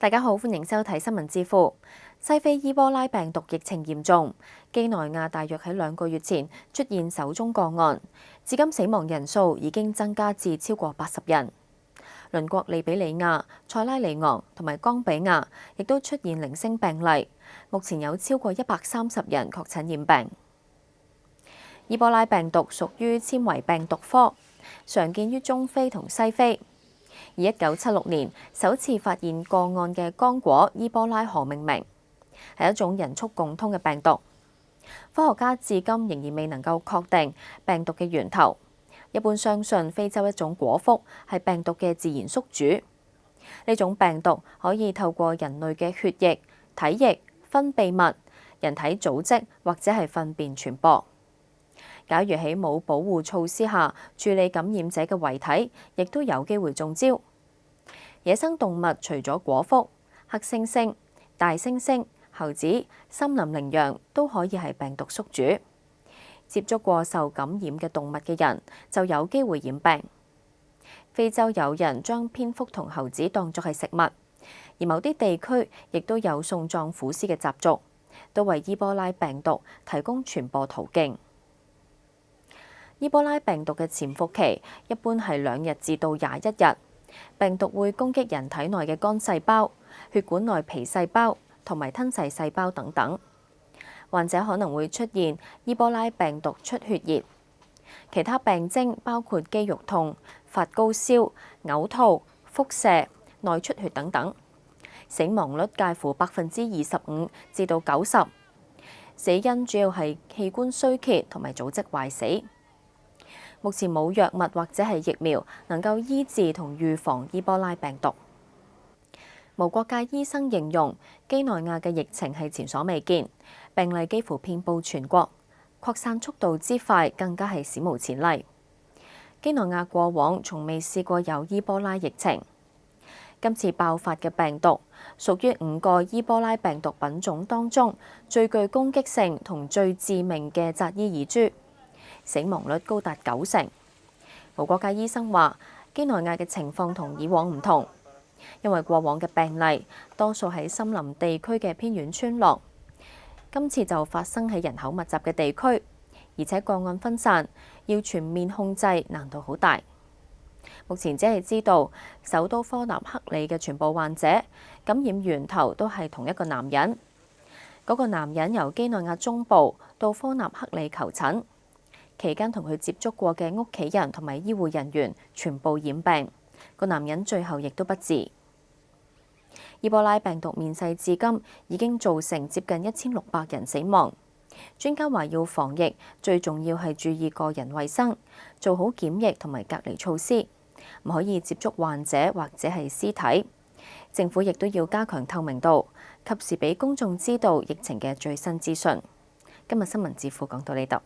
大家好，歡迎收睇新聞智庫。西非伊波拉病毒疫情嚴重，幾內亞大約喺2個月前出現首宗個案，至今死亡人數已經增加至超過80人。鄰國利比里亞、塞拉利昂同埋岡比亞亦都出現零星病例，目前有超過130人確診染病。伊波拉病毒屬於纖維病毒科，常見於中非同西非。以1976年首次發現個案嘅剛果伊波拉河命名，係一種人畜共通嘅病毒。科學家至今仍然未能夠確定病毒嘅源頭，一般相信非洲一種果蝠係病毒嘅自然宿主。呢種病毒可以透過人類嘅血液、體液、分泌物、人體組織或者係糞便傳播。假如喺冇保護措施下處理感染者嘅遺體，亦都有機會中招。野生動物除咗果蝠、黑猩猩、大猩猩、猴子、森林羚羊都可以係病毒宿主。接觸過受感染嘅動物嘅人就有機會染病。非洲有人將蝙蝠同猴子當作係食物，而某啲地區亦都有送葬腐屍嘅習俗，都為伊波拉病毒提供傳播途徑。伊波拉病毒嘅潛伏期一般係2日至到21日，病毒會攻擊人體內嘅肝細胞、血管內皮細胞同埋吞噬細胞等等。患者可能會出現伊波拉病毒出血熱，其他病徵包括肌肉痛、發高燒、嘔吐、腹瀉、內出血等等。死亡率介乎25%至到90%，死因主要係器官衰竭同埋組織壞死。目前冇藥物或者係疫苗能夠醫治同預防伊波拉病毒。無國界醫生形容幾內亞嘅疫情係前所未見，病例幾乎遍佈全國，擴散速度之快更加係史無前例。幾內亞過往從未試過有伊波拉疫情，今次爆發嘅病毒屬於5個伊波拉病毒品種當中最具攻擊性同最致命嘅扎伊爾株。死亡率高達90%。無國界醫生話，幾內亞嘅情況同以往唔同，因為過往嘅病例多數喺森林地區嘅偏遠村落，今次就發生喺人口密集嘅地區，而且個案分散，要全面控制難度好大。目前只係知道首都科納克里嘅全部患者感染源頭都係同一個男人，嗰個男人由幾內亞中部到科納克里求診。期間同佢接觸過嘅屋企人同埋醫護人員全部染病，個男人最後亦都不治。伊波拉病毒面世至今已經造成接近1600人死亡。專家話要防疫，最重要係注意個人衛生，做好檢疫同埋隔離措施，唔可以接觸患者或者係屍體。政府亦都要加強透明度，及時俾公眾知道疫情嘅最新資訊。今日新聞智庫講到呢度。